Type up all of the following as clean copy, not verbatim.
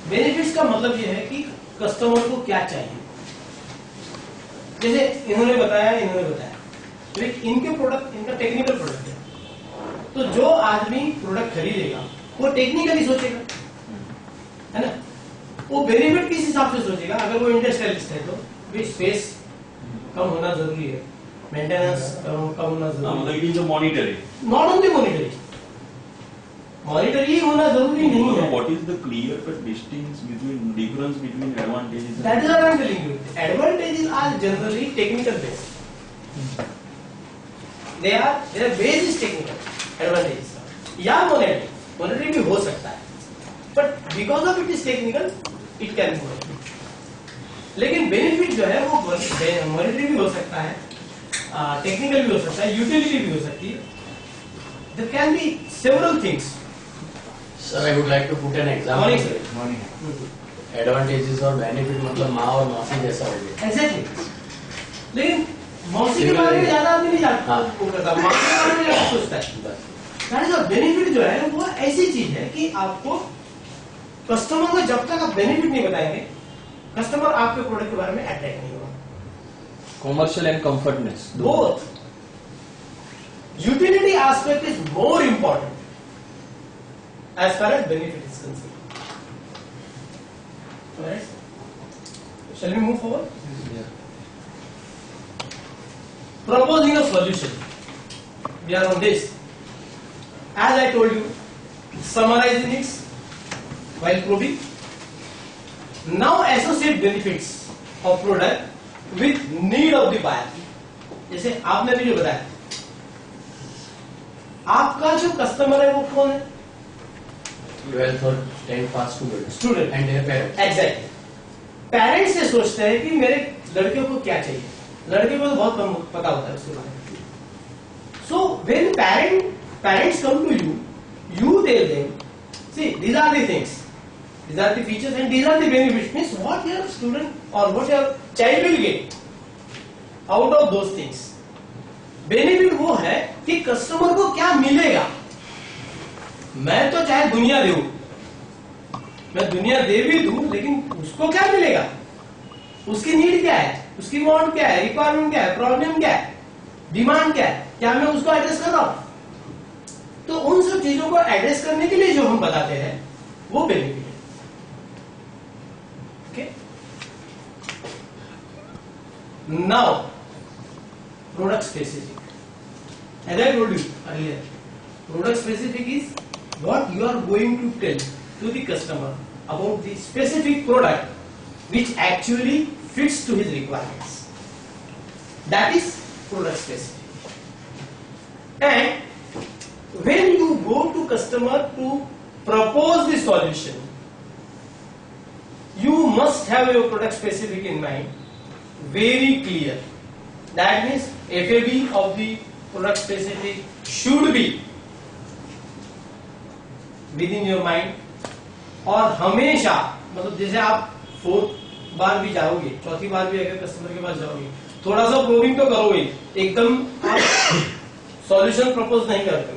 Benefits का मतलब ये है कि कस्टमर को क्या चाहिए। जैसे इन्होंने बताया इनके प्रोडक्ट, इनका टेक्निकल प्रोडक्ट है, तो जो आदमी प्रोडक्ट खरीदेगा वो टेक्निकली सोचेगा, है ना। वो बेनिफिट किस हिसाब से सोचेगा। अगर वो इंडस्ट्रियलिस्ट है तो भी स्पेस कम होना जरूरी है, मेंटेनेंस कम होना जरूरी है, monetary, not only monetary, monetary होना जरूरी नहीं है। What is the clear cut difference between advantages? That is what I am telling you. Advantages are generally technical based. Their base is technical. Advantages या monetary भी हो सकता है, but because of it is technical, it can be monetary. लेकिन benefit जो है वो monetary भी हो सकता है, टेक्निकल भी हो सकता है, यूटिलिटी भी हो सकती है. There can be several things. Sir, I would like to put an example. Advantages और benefit मतलब माँ और मौसी जैसा हो गया. Exactly. लेकिन मौसी के बारे में ज्यादा आदमी नहीं जानता, मौसी के बारे में ज्यादा सोचता है. That is a benefit जो है वो ऐसी चीज है कि आपको कस्टमर को जब तक आप बेनिफिट नहीं बताएंगे, कस्टमर आपके प्रोडक्ट के बारे में अट्रैक्ट नहीं होगा. Commercial and comfortness. Both. Utility aspect is more important as far as benefit is concerned. Alright? Shall we move forward? Yeah. Proposing a solution. We are on this. As I told you, summarizing it while probing. Now associate benefits of product with need of the buyer. जैसे आपने भी जो बताया, आपका जो customer है वो कौन है? 12th और 10th pass student and their parents. Exactly. Parents से सोचते हैं कि मेरे लड़के को क्या चाहिए. लड़के को तो बहुत कम पता होता है उसके बारे में. So when parents come to you, you tell them, see, these are the things, these are the features and these are the benefits. Means what your student or what your child will get out of those things. Benefit वो है कि customer को क्या मिलेगा. मैं तो चाहे दुनिया दूं, मैं दुनिया दे भी दूं, लेकिन उसको क्या मिलेगा, उसकी नीड क्या है, उसकी वांट क्या है, रिक्वायरमेंट क्या है, प्रॉब्लम क्या है, डिमांड क्या है, क्या मैं उसको एड्रेस कर रहा हूं. तो उन सब चीजों को एड्रेस करने के लिए जो हम बताते हैं वो बेनिफिट है. Okay. Now product specific. As I told you earlier, product specific is what you are going to tell to the customer about the specific product which actually fits to his requirements. That is product specific. And when you go to customer to propose the solution, you must have your product specific in mind, very clear. That means FAB of the product specific should be within your mind. और हमेशा मतलब जैसे आप 4th बार भी जाओगे, चौथी बार भी अगर कस्टमर के पास जाओगे, थोड़ा सा प्रोबिंग तो करोगे, एकदम आप सॉल्यूशन प्रपोज नहीं करते,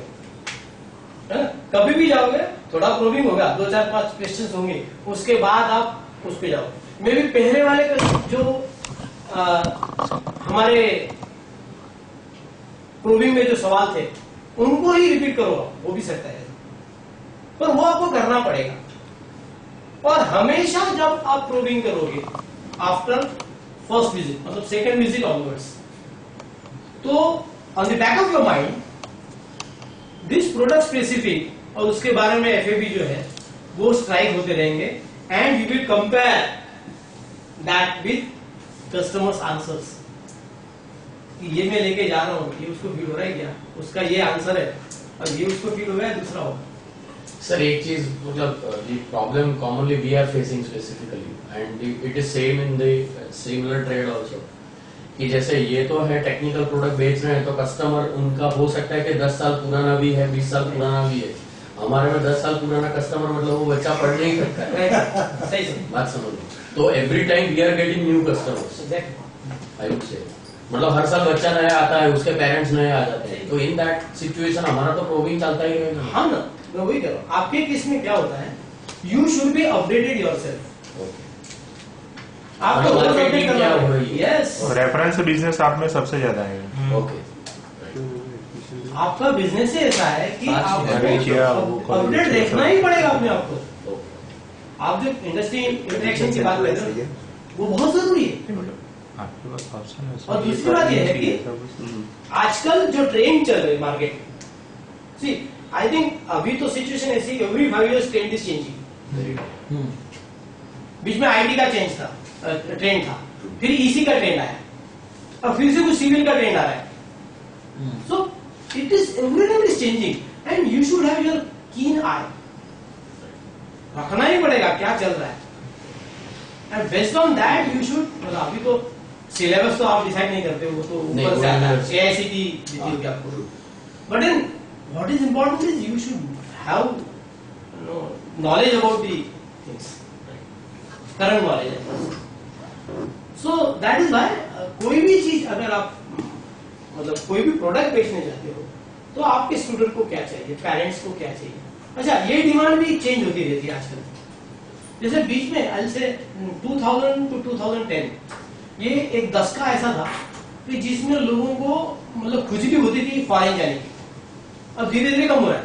है ना. कभी भी जाओगे थोड़ा प्रोबिंग होगा, 2-4-5 क्वेश्चंस होंगे, उसके बाद आप उस पे जाओ. मे भी पहले वाले जो हमारे प्रोबिंग में जो सवाल थे उनको ही रिपीट करो, वो भी सकता है, पर वो आपको करना पड़ेगा. और हमेशा जब आप प्रोबिंग करोगे आफ्टर फर्स्ट विजिट, मतलब सेकंड विजिट ऑनवर्ड्स, तो on the back of your mind this product specific और उसके बारे में एफएबी जो है वो स्ट्राइक होते रहेंगे. And you will compare that with customers answers. ये मैं लेके जा रहा हूँ, ये उसको फील हो रहा है क्या, उसका ये आंसर है, और ये उसको फील हो रहा है दूसरा होगा. सर एक चीज मतलब the problem commonly we are facing specifically and it is same in the similar trade also, कि जैसे ये तो है टेक्निकल प्रोडक्ट बेच रहे हैं तो कस्टमर उनका हो सकता है कि 10 साल पुराना भी है, 20 साल पुराना भी है. हमारे में 10 साल पुराना कस्टमर मतलब वो बच्चा पढ़ नहीं सकता है. सही बात समझ लो. तो every time we are getting new customers, I would say मतलब हर साल बच्चा नया आता है, उसके पेरेंट्स नए आ जाते हैं. तो इन दैट सिचुएशन हमारा तो प्रोबिंग चलता ही रहेगा. हाँ ना, मैं वही कह रहा हूँ. आपके केस में क्या होता है you should be updated yourself. आपको रोज Marketing अपडेट क्या हो करना रही है? यस। रेफरेंस बिजनेस आप में सबसे ज्यादा है। ओके आपका बिजनेस ही ऐसा है कि देखिए, आपको अपडेट देखना ही पड़ेगा अपने आप को। आप जो इंडस्ट्री इंटरेक्शन की बात कर रहे हो वो बहुत जरूरी है। आपके पास ऑप्शन है। और दूसरी बात यह है कि आजकल जो ट्रेंड चल रही है मार्केट, सी आई थिंक अभी तो सिचुएशन ऐसी every 5 years trend is changing. बीच में आईटी का चेंज था, ट्रेंड था, फिर ईसी का ट्रेंड आया और फिर से कुछ सिविल का ट्रेंड आ रहा है। So it is everything is changing and you should have your कीन आई। रखना ही पड़ेगा क्या चल रहा है and based on that you should. मतलब अभी तो सिलेबस तो आप डिसाइड नहीं करते, वो तो नहीं, ऊपर से आता है, वो एआईसीटी देती होगी आपको। But then what is important is you should have knowledge about the things, current knowledge है। सो दैट इज वाई कोई भी चीज अगर आप मतलब कोई भी प्रोडक्ट बेचने जाते हो तो आपके स्टूडेंट को क्या चाहिए, पेरेंट्स को क्या चाहिए। अच्छा, ये डिमांड भी चेंज होती रहती है आजकल। जैसे बीच में आई से 2000 to 2010 ये एक दशका ऐसा था कि जिसमें लोगों को मतलब खुजली होती थी फॉरेन जाने की। अब धीरे धीरे कम हो रहा है,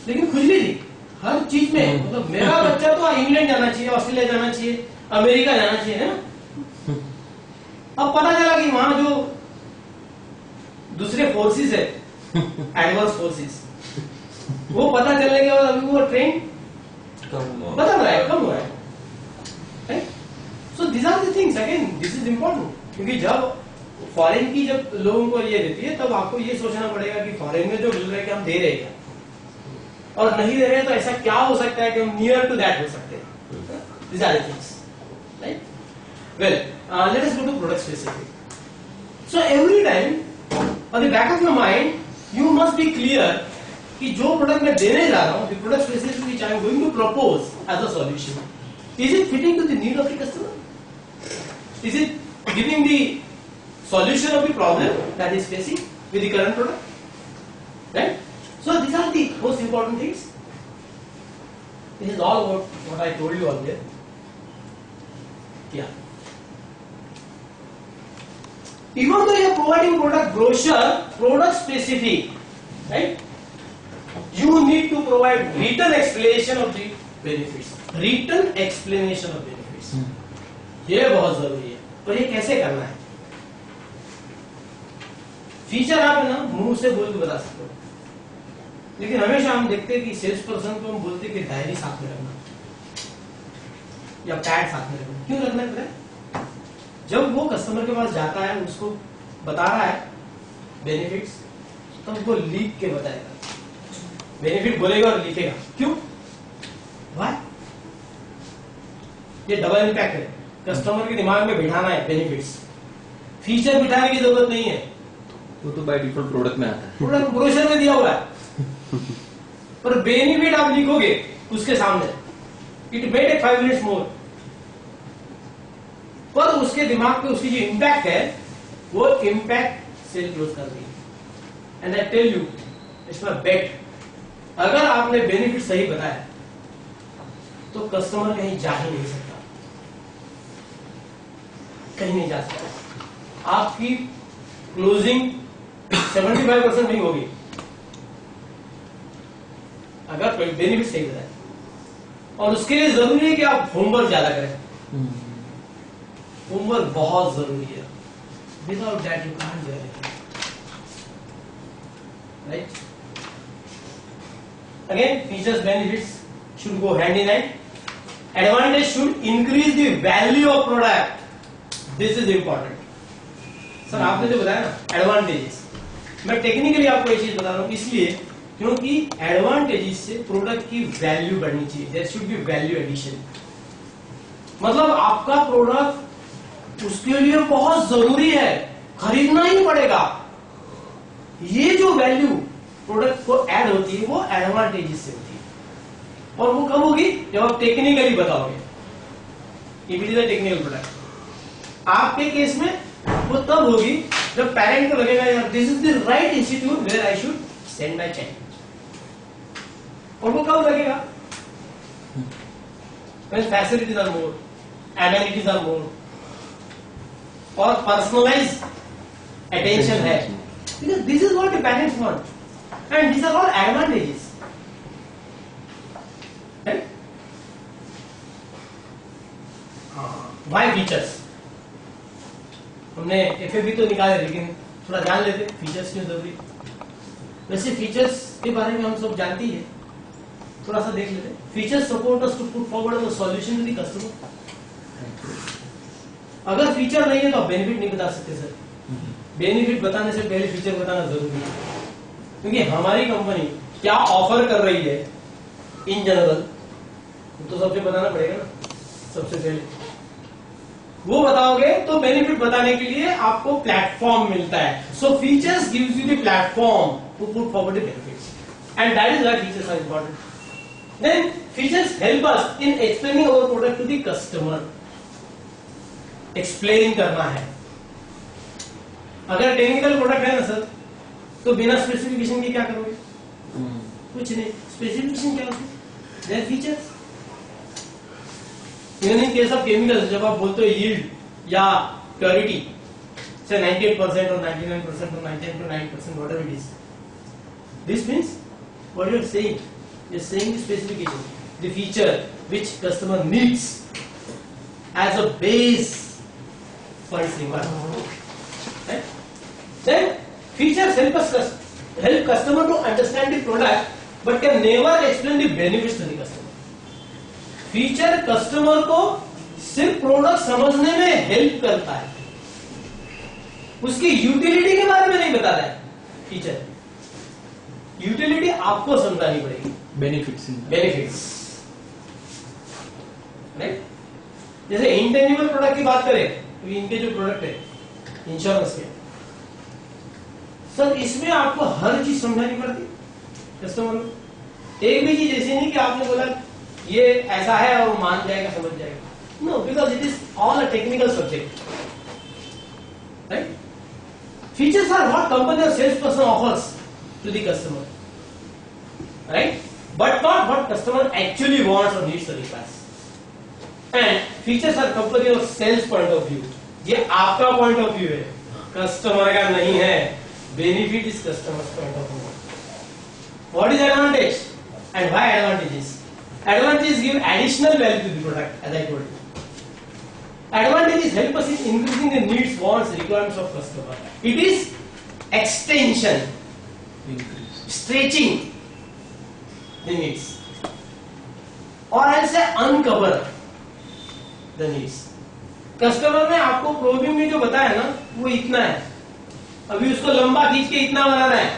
लेकिन खुजली थी हर चीज में। मतलब मेरा बच्चा तो इंग्लैंड जाना चाहिए, ऑस्ट्रेलिया जाना चाहिए, अमेरिका जाना चाहिए, है ना। अब पता चला कि वहां जो दूसरे फोर्सेस है, एडवर्स फोर्सेस, वो पता चलने के बाद अभी वो ट्रेंड बदल रहा है, कम हो रहा है। So this are the things, again this is important. क्योंकि जब फॉरेन की जब लोगों को ये देती है तब आपको ये सोचना पड़ेगा कि फॉरेन में जो मिल रहा है कि हम दे रहे हैं क्या, और नहीं दे रहे हैं तो ऐसा क्या हो सकता है कि हम नियर टू दैट हो सकते हैं। This are the things, right. Well, let us go to product specific. So every time on the back of your mind you must be clear कि जो प्रोडक्ट मैं देने जा रहा हूं, the product specific which I am going to propose as a solution, is it fitting to the need of the customer? Is it giving the solution of the problem that is facing with the current product? Right? So these are the most important things. This is all what I told you earlier. Yeah. Even though you are providing product brochure, product specific, right? You need to provide written explanation of the benefits. Written explanation of benefits. ये बहुत जरूरी है। और ये कैसे करना है? Feature आप ना मुंह से बोल के बता सकते हो, लेकिन हमेशा हम देखते हैं कि सेल्स पर्सन को हम बोलते हैं कि डायरी साथ में रखना या पैड साथ में रखना। क्यों रखना पड़ता है? जब वो कस्टमर के पास जाता है, उसको बता रहा है बेनिफिट्स, तो उसको लिख के बताएगा। बेनिफिट बोलेगा और लिखेगा। क्यों? वाई? ये डबल इम्पैक्ट है। कस्टमर के दिमाग में बिठाना है बेनिफिट्स, फीचर बिठाने की जरूरत नहीं है। वो तो बाय डिफॉल्ट प्रोडक्ट में आता है, प्रोडक्ट ब्रोशर में दिया हुआ है। पर बेनिफिट आप लिखोगे उसके सामने, इट मे टेक 5 minutes मोर, पर उसके दिमाग पे उसकी जो इम्पैक्ट है वो इम्पैक्ट सेल क्लोज कर रही है। And I tell you, it's my bet, अगर आपने बेनिफिट सही बताया तो कस्टमर कहीं जा ही नहीं सकता, कहीं नहीं जा सकता। आपकी क्लोजिंग 75% नहीं होगी अगर बेनिफिट सही बताए। और उसके लिए जरूरी है कि आप होमवर्क ज्यादा करें। होमवर्क बहुत जरूरी है। Without that you can't do anything, right. Again, features benefits should go hand in hand. Advantage should increase the value of product, this is important. Sir आपने जो बताया ना एडवांटेजेस, मैं टेक्निकली आपको ये चीज बता रहा हूं इसलिए क्योंकि एडवांटेजेस से प्रोडक्ट की वैल्यू बढ़नी चाहिए। There should be value addition. मतलब आपका प्रोडक्ट उसके लिए बहुत जरूरी है, खरीदना ही पड़ेगा। ये जो वैल्यू प्रोडक्ट को ऐड होती है वो एडवांटेजेस से होती है। और वो कब होगी? जब आप टेक्निकली बताओगे if it is a technical product. आपके केस में वो तब होगी जब पेरेंट को लगेगा यार this is the right institute where I should send my child. और वो कब लगेगा? when facilities are more, amenities are more, और personalized attention है, because this is what the parents want, and these are all advantages, right? Why features? हमने FAB तो निकाले, लेकिन थोड़ा जान लेते फीचर्स क्यों जरूरी। वैसे फीचर्स के बारे में हम सब जानते ही है, थोड़ा सा देख लेते। Features support us to put forward the solution to the customer. अगर फीचर नहीं है तो आप बेनिफिट नहीं बता सकते सर। बेनिफिट बताने से पहले फीचर बताना जरूरी है, क्योंकि हमारी कंपनी क्या ऑफर कर रही है इन जनरल तो सबसे बताना पड़ेगा ना। सबसे पहले वो बताओगे तो बेनिफिट बताने के लिए आपको प्लेटफॉर्म मिलता है। So features gives you the platform to put forward the benefits, and that is why features are important. Then features help us in explaining our product to the customer. Explain करना है। अगर technical product है ना sir, तो बिना specification के क्या करोगे? कुछ नहीं। स्पेसिफिकेशन क्या होती है? Their features. Even in case of chemicals, जब आप बोलते हो यील्ड या प्योरिटी से 98% और 99% और 99.9% whatever it is, this means what you are saying, you are saying the specification, the feature which customer needs as a base for its requirement, right? Then features help customer to understand the product but can never explain the benefits to the customer. Feature customer को सिर्फ product समझने में help करता है, उसकी utility के बारे में नहीं बताता है। फीचर यूटिलिटी आपको समझानी पड़ेगी। Benefits right. जैसे इंटेंजिबल प्रोडक्ट की बात करें तो इनके जो प्रोडक्ट है इंश्योरेंस के, सर इसमें आपको हर चीज समझानी पड़ती है कस्टमर को। एक भी चीज ऐसी नहीं कि आपने बोला ये ऐसा है और वो मान जाएगा, समझ जाएगा। No, because it is all a technical subject, right. Features are what company or sales person offers to the customer, right, but not what customer actually wants or needs or requires. And features are company or sales point of view. ये आपका point of view है, customer का नहीं है। Benefit is customers point of view. What is advantage and why advantages? Advantages give additional value to the product, as I told you. Advantages help us in increasing the needs, wants, requirements of customer. It is extension, stretching the needs, or I'll say uncover the needs. Customer ने आपको programme में जो बताया ना वो इतना है, अभी उसको लंबा खींच के इतना बनाना है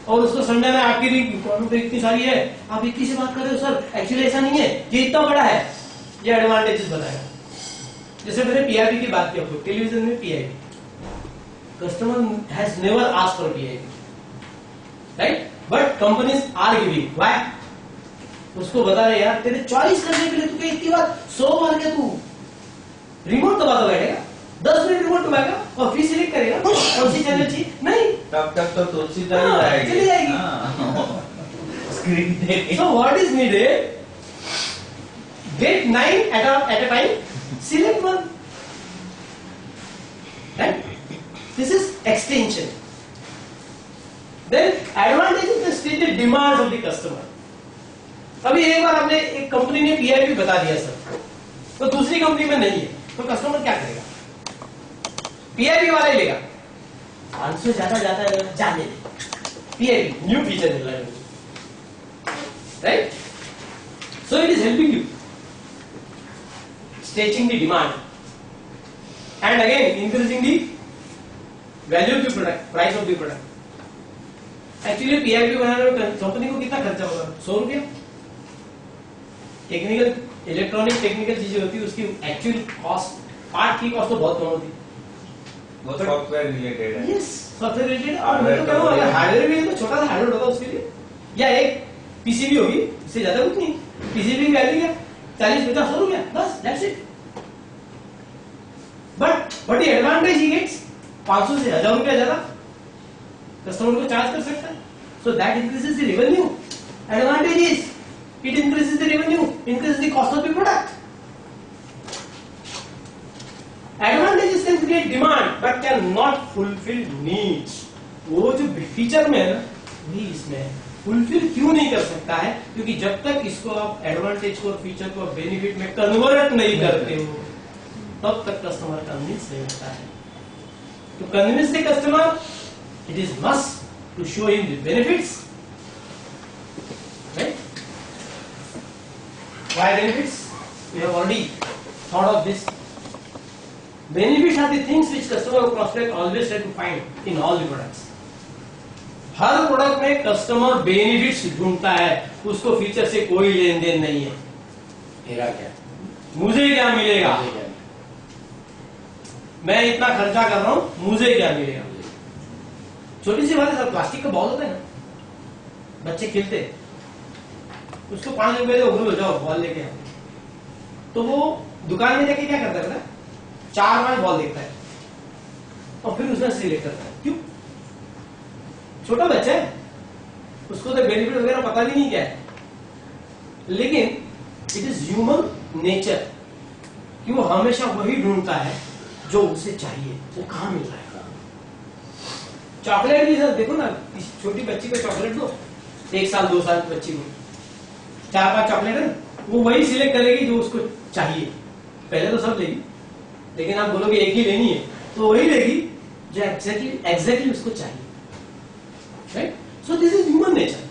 और उसको समझाना है आपकी रिक्वायरमेंट इतनी सारी है, आप इतनी से बात कर रहे हो सर, एक्चुअली ऐसा नहीं है, ये इतना बड़ा है। ये एडवांटेजेस बताया। जैसे मैंने पीआईबी की बात की आपको, टेलीविजन में PIB, customer has never asked for PIB, right, but companies are giving. Why? उसको बता रहे यार तेरे चॉइस करने के लिए तू इतनी बार 100 बार क्या तू रिमोट दबा बैठेगा, 10 मिनट रिमोट दबाएगा और फिर सिलेक्ट करेगा कौन सी चैनल चाहिए। नहीं, तब तक तो तुलसी चली जाएगी। स्क्रीन देख। So what is needed? Get 9 at a time. Select one. Right? This is extension. Then advantage is the stated demands of the customer. अभी एक बार आपने एक कंपनी ने पीआईबी बता दिया सर, तो दूसरी कंपनी में नहीं है, तो कस्टमर क्या करेगा? पीआईबी वाला ही लेगा, 500 ज्यादा जाता है, जाने दे, पीआईबी न्यू फीचर मिल रहा है, right? So it is helping you, stretching the demand, and again increasing the value of the product, price of the product. Actually PIB बनाने में कंपनी को कितना खर्चा होगा? 100 रुपया। टेक्निकल इलेक्ट्रॉनिक टेक्निकल चीजें होती है, उसकी एक्चुअल कॉस्ट, पार्ट की कॉस्ट तो बहुत कम होती है, वो सॉफ्टवेयर रिलेटेड है। Yes, software related. और मैं तो कह रहा हूं अगर हार्डवेयर भी है तो छोटा सा हार्डवेयर होगा उसके लिए, या एक पीसीबी होगी, इससे ज्यादा कुछ नहीं। पीसीबी की वैल्यू क्या? 40-50-100 रुपया, बस, that's it. But what is advantage he gets? 500 से 1000 रुपया ज्यादा कस्टमर को चार्ज कर सकता है, so that increases the revenue. Advantage is it increases the revenue, increases the cost of the product, can create demand but can not fulfil needs. वो जो feature में है ना वही इसमें है। फुलफिल क्यों नहीं कर सकता है? क्योंकि जब तक इसको आप एडवांटेज को और फीचर को बेनिफिट में कन्वर्ट नहीं करते हो तब तक कस्टमर कन्विंस नहीं होता है। To convince the customer, it is must to show him the benefits. Right? Why benefits? We have already thought of this. Benefits are the things which customer or prospect always try to find in all the products. Her product में customer benefits ढूंढता है, उसको feature से कोई लेन then नहीं है। मेरा क्या, मुझे क्या मिलेगा, मुझे क्या? मैं इतना खर्चा कर रहा हूं, मुझे क्या मिलेगा। छोटी सी बात है सर, प्लास्टिक का बॉल होता है ना, बच्चे खेलते हैं, उसको 5 रुपए दो, बोलो जाओ बॉल लेके आओ। तो वो दुकान में जाके क्या करता है, 4-5 बॉल देखता है और फिर उसमें सिलेक्ट करता है। क्यों? छोटा बच्चा है, उसको तो बेनिफिट वगैरह पता भी नहीं क्या है। लेकिन इट इज ह्यूमन नेचर कि वो हमेशा वही ढूंढता है जो उसे चाहिए। वो कहां मिल रहा है? चॉकलेट भी सर देखो ना, इस छोटी बच्ची को चॉकलेट दो, 1 साल 2 साल की बच्ची को 4-5 चॉकलेट है, वो वही सिलेक्ट करेगी जो उसको चाहिए। पहले तो सब लेगी, लेकिन आप बोलोगे एक ही लेनी है तो वही लेगी जो एग्जैक्टली उसको चाहिए। Right? So this is human nature.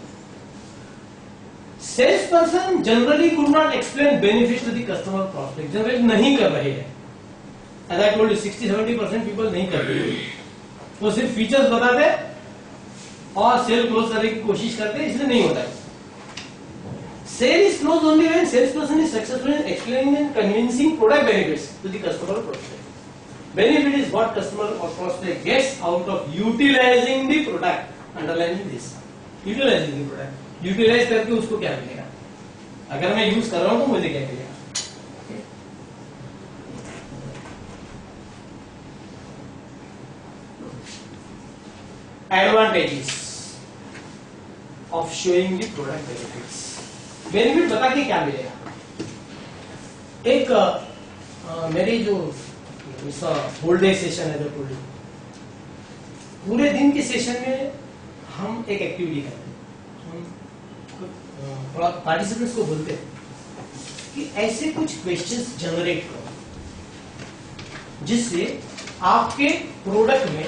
Sales person generally could not explain benefit to the customer prospect, generally नहीं कर रहे हैं। As I told you, 60-70% people नहीं कर रहे, वो सिर्फ फीचर्स बताते और सेल क्लोज करने की कोशिश करते, इसलिए नहीं होता है। Sale is close only when sales person is successful in explaining and convincing product benefits to the customer prospect. Benefit is what customer or prospect gets out of utilising the product. Underlining this, utilising the product, utilise करके उसको क्या मिलेगा। अगर मैं use कर रहा हूं तो मुझे क्या मिलेगा। Advantages of showing the product benefits. Benefit बता के क्या मिलेगा। एक मेरी जो होल डे सेशन है, जो पूरे दिन के सेशन में हम एक एक्टिविटी करते हैं। हम पार्टिसिपेंट्स को बोलते हैं कि ऐसे कुछ क्वेश्चंस जनरेट करो जिससे आपके प्रोडक्ट में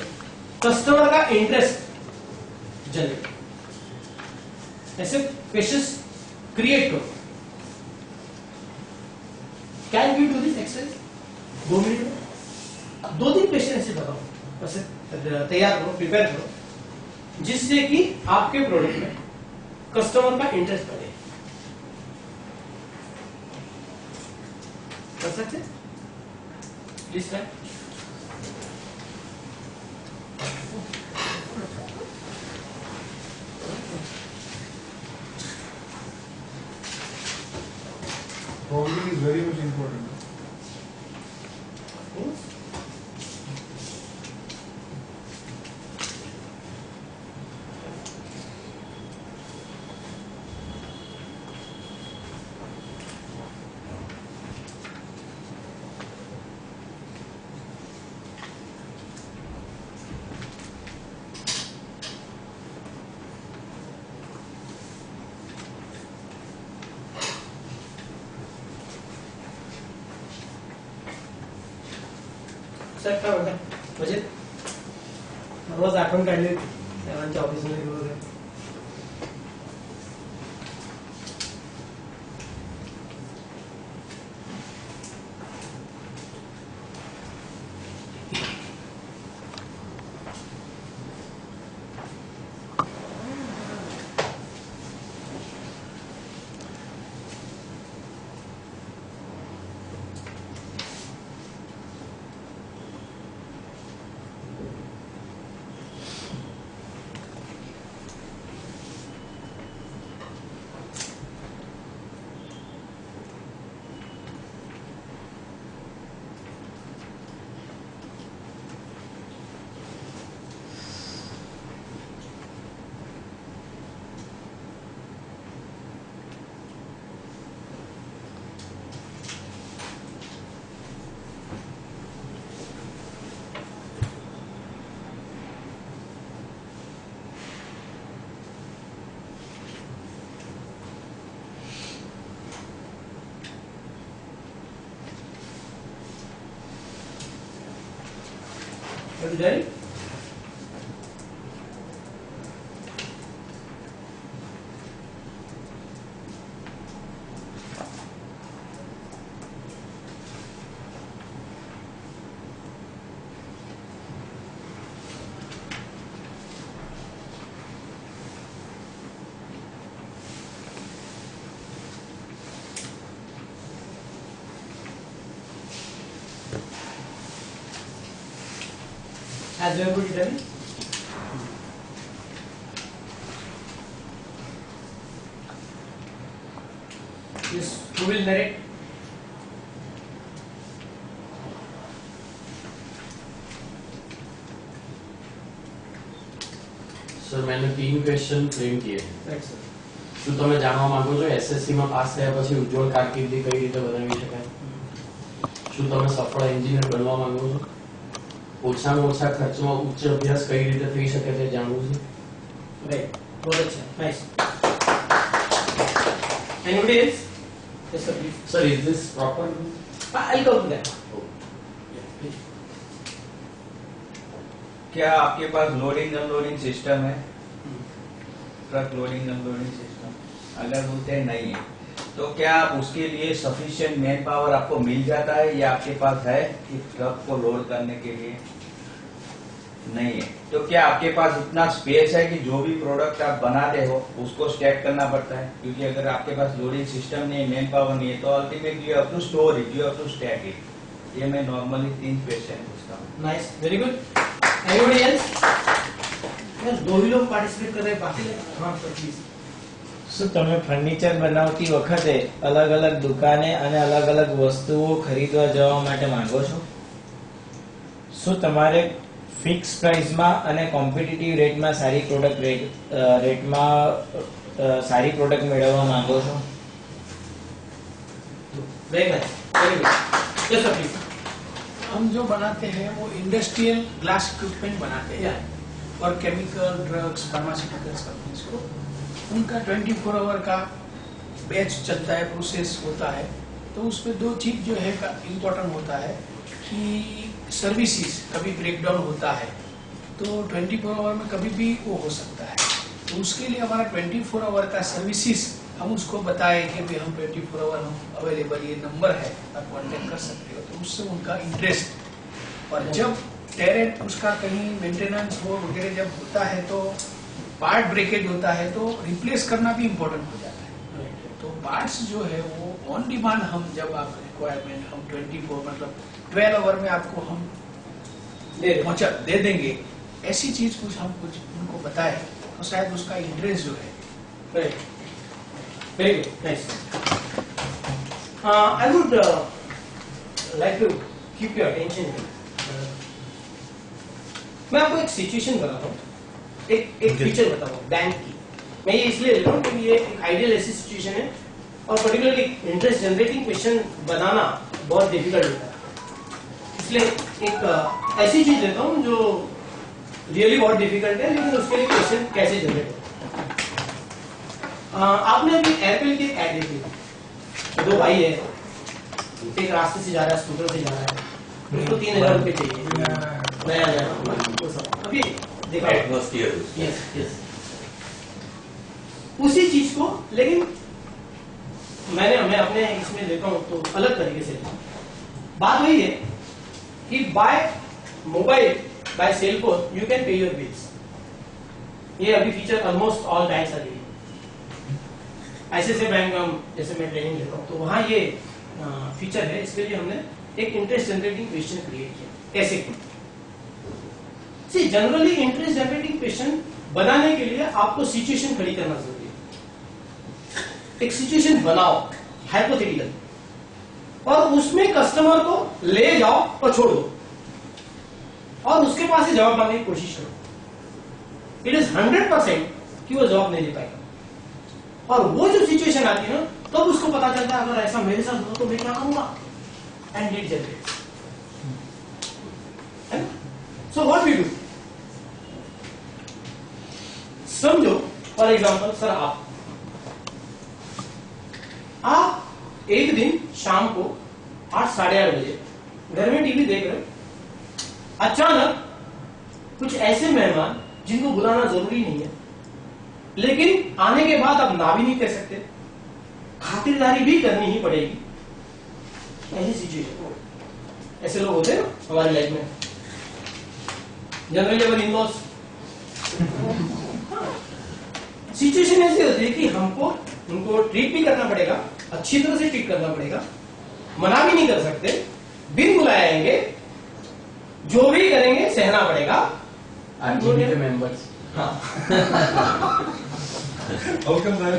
कस्टमर का इंटरेस्ट जनरेट, ऐसे क्वेश्चंस क्रिएट करो। Can you do this exercise 2 minute में? 2-3 क्वेश्चन ऐसे बताओ, ऐसे तैयार करो, प्रिपेयर करो, जिससे कि आपके प्रोडक्ट में कस्टमर का इंटरेस्ट बढ़े। कर सकते? Please try. Prompting is very much important. Sir काय म्हणता म्हणजे रोज आठवण काढली सर्वांच्या ऑफिसमध्ये रोज आहे. Dr. Pujari? Has everybody done it? Yes, who will narrate? Sir मैंने 3 ક્વેશ્ચન ફ્રેમ किए हैं. Right, sir. શું તમે જાણવા માંગો છો એસએસસી માં પાસ થયા પછી ઉજ્જવળ કારકિર્દી કઈ રીતે બનાવી શકાય? શું તમે સફળ એન્જિનિયર બનવા માંગો છો? ઓછામાં ઓછા ખર્ચમાં ઉચ્ચ અભ્યાસ કઈ રીતે થઈ શકે તે જાણવું છે? Right. बहुत अच्छा. Nice. Anybody else? Yes, sir. Please. Sir is this proper? I'll come to that. क्या आपके पास लोडिंग अनलोडिंग सिस्टम है? ट्रक लोडिंग अनलोडिंग सिस्टम अगर बोलते हैं नहीं है तो क्या उसके लिए सफिशिएंट मैन पावर आपको मिल जाता है या आपके पास है कि ट्रक को लोड करने के लिए? नहीं है तो क्या आपके पास इतना स्पेस है कि जो भी प्रोडक्ट आप बनाते हो उसको स्टैक करना पड़ता है? क्योंकि अगर आपके पास लोडिंग सिस्टम नहीं है, मैन पावर नहीं है तो ultimately you have to store it, you have to stack it. ये मैं नॉर्मली 3 क्वेश्चन पूछता हूँ. Nice. Very good. Anybody else? Yes, दो ही लोग पार्टिसिपेट कर रहे हैं बाकी लोग. हाँ सर प्लीज. શું તમે ફર્નિચર બનાવતી વખતે અલગ અલગ દુકાને અને અલગ અલગ વસ્તુઓ ખરીદવા જવા માટે માંગો છો? શું તમારે ફિક્સ પ્રાઇસમાં અને કોમ્પિટિટિવ રેટમાં સારી પ્રોડક્ટ રેટમાં સારી પ્રોડક્ટ મેળવવા માંગો છો? Very nice. Very good. Yes sir please. हम जो बनाते हैं वो इंडस्ट्रियल ग्लास इक्विपमेंट बनाते हैं और केमिकल ड्रग्स फार्मास्यूटिकल्स कंपनीज को उनका 24 आवर का बैच चलता है, प्रोसेस होता है. तो उसमें 2 चीज जो है इम्पोर्टेंट होता है कि सर्विसेज कभी ब्रेकडाउन होता है तो 24 आवर में कभी भी वो हो सकता है. तो उसके लिए हमारा 24 आवर का सर्विसेज हम उसको बताएं कि भाई हम 24 आवर हम अवेलेबल, ये नंबर है आप कॉन्टेक्ट कर सकते हो. तो उससे उनका इंटरेस्ट, और जब टेरेंट उसका कहीं मेंटेनेंस हो वगैरह जब होता है तो पार्ट ब्रेकेज होता है तो रिप्लेस करना भी इम्पोर्टेंट हो जाता है. तो पार्ट्स जो है वो ऑन डिमांड हम जब आप रिक्वायरमेंट हम 24 मतलब 12 आवर में आपको हम पहुंचा दे देंगे. ऐसी चीज कुछ हम कुछ उनको बताएं तो शायद उसका इंटरेस्ट जो है. Right. Very good. Nice. I would like to keep your attention here. मैं आपको एक सिचुएशन बताता हूँ, एक फीचर बताता हूँ बैंक की. मैं ये इसलिए ले रहा हूँ क्योंकि ये एक आइडियल ऐसी सिचुएशन है और पर्टिकुलरली इंटरेस्ट जनरेटिंग क्वेश्चन बनाना बहुत डिफिकल्ट होता है. इसलिए एक ऐसी चीज लेता हूँ जो रियली बहुत डिफिकल्ट है लेकिन उसके लिए क्वेश्चन कैसे जनरेट होता है. आपने अभी एयरटेल की एक ऐड देखी, 2 भाई है, एक रास्ते से जा रहा है, स्कूटर से जा रहा है, उसको 3000 रुपए चाहिए नया नया. अभी देखा यस यस उसी चीज को, लेकिन मैं अपने इसमें लेता हूँ तो अलग तरीके से लेता हूँ. बात वही है कि by mobile, by cell phone you can pay your bills. ये अभी फीचर ऑलमोस्ट ऑल बैंक्स आ गई. ICICI बैंक में जैसे मैं ट्रेनिंग लेता हूँ तो वहाँ ये फीचर है. इसके लिए हमने एक इंटरेस्ट जनरेटिंग क्वेश्चन क्रिएट किया. कैसे किया? See generally interest generating question बनाने के लिए आपको सिचुएशन खड़ी करना जरूरी है. एक सिचुएशन बनाओ हाइपोथेटिकल और उसमें कस्टमर को ले जाओ और छोड़ दो और उसके पास से जवाब मांगने की कोशिश करो. इट इज 100% कि वो जवाब नहीं दे पाएगा. और वो जो सिचुएशन आती है ना तब तो उसको पता चलता है अगर ऐसा मेरे साथ हो तो मैं क्या करूंगा. And lead generate. So what we do, समझो फॉर एग्जांपल सर आप एक दिन शाम को 8 साढ़े 8 बजे घर में टीवी देख रहे हो, अचानक कुछ ऐसे मेहमान जिनको बुलाना जरूरी नहीं है, लेकिन आने के बाद आप ना भी नहीं कह सकते, खातिरदारी भी करनी ही पड़ेगी। ऐसी सिचुएशन, ऐसे लोग होते हैं ना हमारी लाइफ में, जनरली अवर इन-लॉज। सिचुएशन ऐसी होती है कि हमको उनको ट्रीट भी करना पड़ेगा, अच्छी तरह से ट्रीट करना पड़ेगा, मना भी नहीं कर सकते, बिन बुलाए आएंगे, जो भी करेंगे सहना पड़ेगा। आरजीबी के मेंबर्स। हाँ। How come that?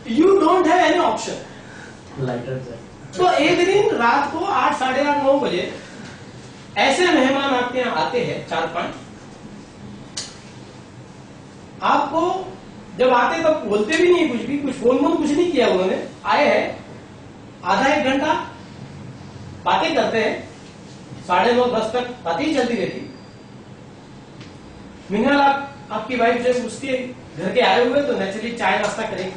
You don't have any option. Lighter से तो एक दिन रात को 8, साढ़े 8, 9 बजे ऐसे मेहमान आपके यहाँ आते हैं 4-5, आपको जब आते तब बोलते भी नहीं कुछ भी, कुछ फोन कुछ नहीं किया उन्होंने, आए हैं आधा 1 घंटा बातें करते हैं, 9:30 10 तक बातें ही चलती रहती। मीनवाइल आपकी वाइफ जब उसके घर के आए हुए तो नेचुरली चाय नाश्ता करेगी,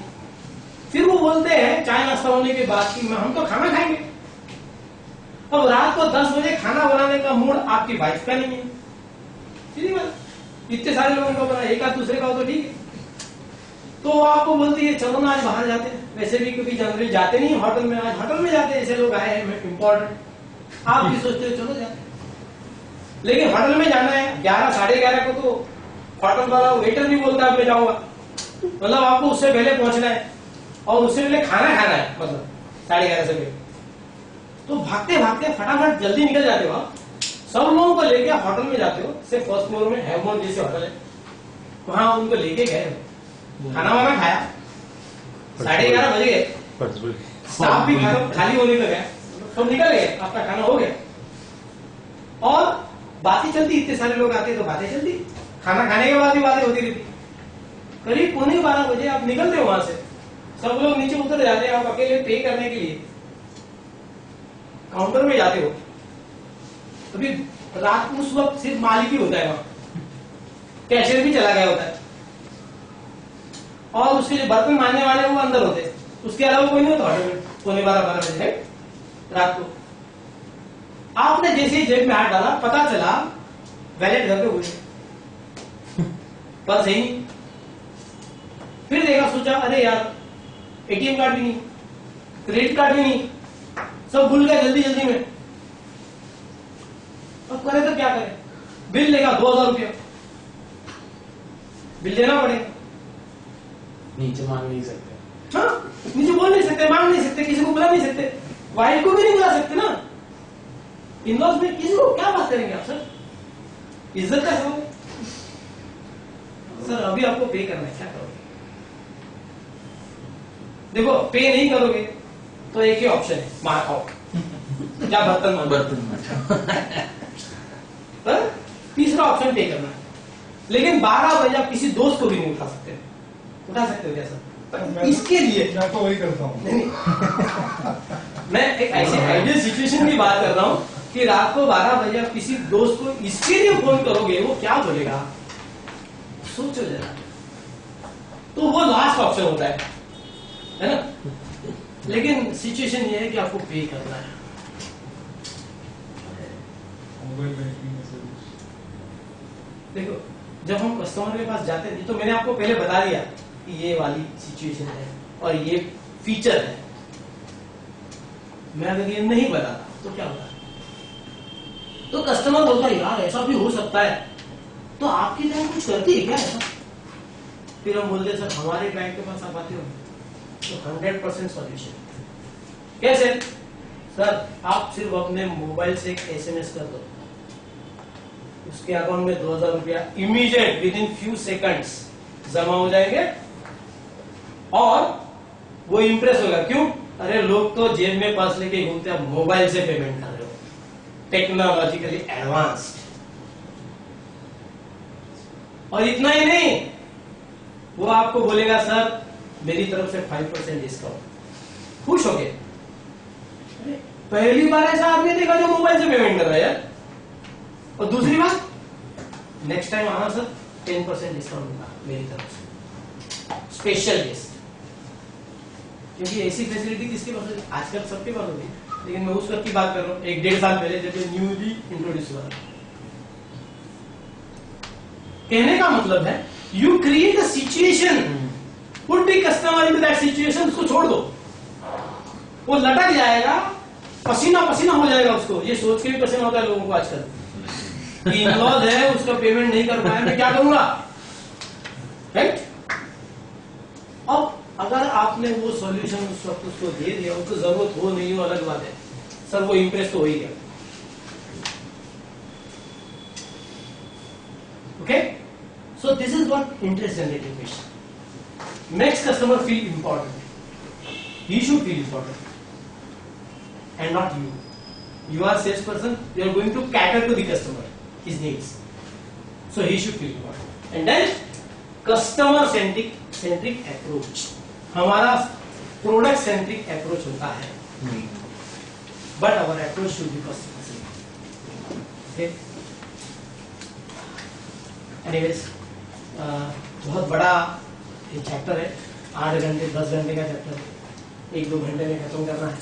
फिर वो बोलते हैं चाय नाश्ता होने के बाद कि हम तो खाना खाएंगे। अब रात को 10 बजे खाना बनाने का मूड आपकी वाइफ का नहीं है, सीधी बात, इतने सारे लोगों का बना, एक आध दूसरे का हो तो ठीक है। तो वो आपको बोलती है चलो ना आज बाहर जाते हैं, वैसे भी क्योंकि जनरली जाते नहीं होटल में, आज होटल में जाते हैं, ऐसे लोग आए हैं इम्पोर्टेंट, आप भी सोचते हो चलो जाते हैं। लेकिन होटल में जाना है 11, साढ़े 11 को, तो होटल वाला वेटर भी बोलता है मैं जाऊंगा, मतलब आपको उससे पहले पहुंचना है और उससे पहले खाना खाना है, मतलब 11:30 से पहले। तो भागते भागते फटाफट जल्दी निकल जाते हो आप, सब लोगों को लेके आप होटल में जाते हो, सिर्फ फर्स्ट फ्लोर में हैवमोर जैसे होटल है, वहां उनको लेके गए, खाना वाना खाया, 11:30 बज गए, स्टाफ भी खाली होने लगा, सब निकल गए, आपका खाना हो गया और बातें चलती, इतने सारे लोग आते तो बातें चलती, खाना खाने के बाद भी बातें होती रहती। करीब 11:15 बजे आप निकलते हो वहां से, सब लोग नीचे उतर जाते हैं, आप अकेले पे करने के लिए काउंटर में जाते हो। अभी रात उस वक्त सिर्फ मालिक ही होता है वहां, कैशियर भी चला गया होता है और उसके जो बर्तन मारने वाले वो अंदर होते हैं, उसके अलावा कोई नहीं होता होटल में 11:15 बजे रात को। आपने जैसे ही जेब में हाथ डाला, पता चला वैलेट घर पे हुए, पर्स है नहीं, फिर देखा, सोचा अरे यार एटीएम कार्ड भी नहीं, क्रेडिट कार्ड भी नहीं, सब भूल गए जल्दी जल्दी में। अब करे तो क्या करें, बिल लेगा 2000 रुपया, बिल देना पड़ेगा। नीचे मांग नहीं सकते, हाँ, नीचे बोल नहीं सकते, मांग नहीं सकते, किसी को बुला नहीं सकते, वाइफ को भी नहीं बुला सकते ना, इन-लॉज में किसी को क्या बात करेंगे आप सर, इज्जत का सवाल। सर अभी आपको पे करना है, क्या करोगे? देखो पे नहीं करोगे तो एक ही ऑप्शन है, मार खाओ, क्या बर्तन मार, पर तीसरा ऑप्शन पे करना है। लेकिन 12 बजे आप किसी दोस्त को भी नहीं उठा सकते, उठा सकते हो क्या सर? इसके लिए मैं तो वही करता हूँ। नहीं, मैं एक ऐसी आइडियल सिचुएशन की बात कर रहा हूँ कि रात को 12 बजे आप किसी दोस्त को इसके लिए फोन करोगे, वो क्या बोलेगा, सोचो जरा। तो वो लास्ट ऑप्शन होता है ना? लेकिन सिचुएशन ये है कि आपको पे करना है। Mobile banking service. देखो जब हम कस्टमर के पास जाते हैं, तो मैंने आपको पहले बता दिया कि ये वाली सिचुएशन है और ये फीचर है, मैं अगर ये नहीं बताता तो क्या होता है, तो कस्टमर बोलता है यार ऐसा भी हो सकता है, तो आपकी बैंक कुछ करती है क्या ऐसा? फिर हम बोलते सर हमारे बैंक के पास आप आते हो तो 100% सॉल्यूशन। कैसे? सर आप सिर्फ अपने मोबाइल से एक SMS कर दो, उसके अकाउंट में 2000 रुपया immediate with in few seconds जमा हो जाएंगे और वो इंप्रेस होगा। क्यों? अरे लोग तो जेब में पर्स लेके घूमते हैं, मोबाइल से पेमेंट कर रहे हो, टेक्नोलॉजिकली एडवांस्ड। और इतना ही नहीं, वो आपको बोलेगा सर मेरी तरफ से 5% डिस्काउंट। खुश हो गए, पहली बार ऐसा आदमी देखा जो मोबाइल से पेमेंट कर रहा है यार। और दूसरी बात, नेक्स्ट टाइम आना सर 10% डिस्काउंट होगा मेरी तरफ से, स्पेशल गेस्ट। क्योंकि ऐसी फैसिलिटी किसके पास होगी? आजकल सबके पास होगी, लेकिन मैं उस वक्त की बात कर रहा हूँ 1-1.5 साल पहले जब ये न्यूली इंट्रोड्यूस हुआ। कहने का मतलब है you create a situation, put the customer in that situation, उसको छोड़ दो, वो लटक जाएगा, पसीना पसीना हो जाएगा उसको। ये सोच के भी पसीना होता है लोगों को आजकल कि इन-लॉज है, उसका पेमेंट नहीं कर पाया, मैं क्या करूंगा, राइट? अब अगर आपने वो सॉल्यूशन उस वक्त उसको दे दिया, उसको जरूरत हो नहीं हो अलग बात है, सर वो इंप्रेस तो हो ही गया। Okay, so this is what interest generating question makes customer feel important, he should feel important and not you. You are salesperson, you are going to cater to the customer, his needs. So he should feel important. And then customer centric approach. हमारा product centric approach होता है, but our approach should be customer centric. Okay? Anyways, बहुत बड़ा ये chapter है, 8 घंटे 10 घंटे का चैप्टर है, 1-2 घंटे में खत्म करना है।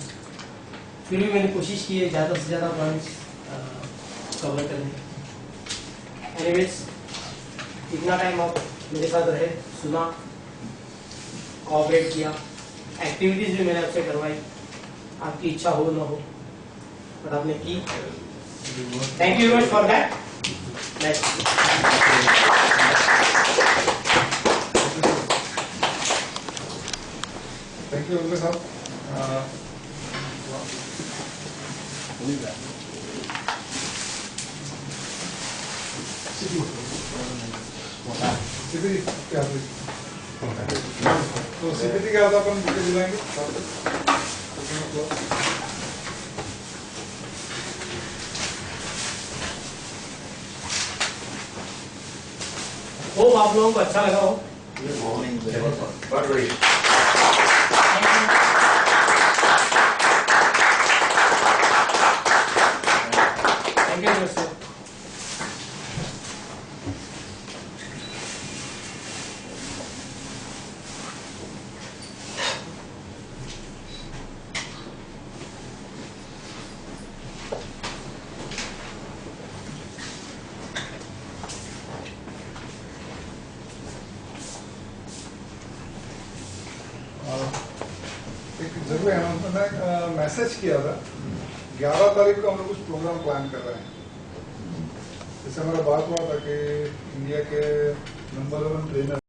फिर भी मैंने कोशिश की है ज्यादा से ज्यादा पॉइंट्स कवर करने। एनीवेज, इतना टाइम आप मेरे साथ रहे, सुना, कोऑपरेट किया, एक्टिविटीज भी मैंने आपसे करवाई, आपकी इच्छा हो ना हो बट आपने की। Thank you very much for that. Thank you Urve साहब। सीपीटी क्या हुई? तो सीपीटी क्या होता है अपन मुझे दिलाएंगे? होप आप लोगों को अच्छा लगा हो। Thank you sir. एक जरूर अनाउंसमेंट है, मैसेज किया था 11 तारीख को हम लोग कुछ प्रोग्राम प्लान कर रहे हैं। जैसे हमारा बात हुआ था कि इंडिया के नंबर 1 ट्रेनर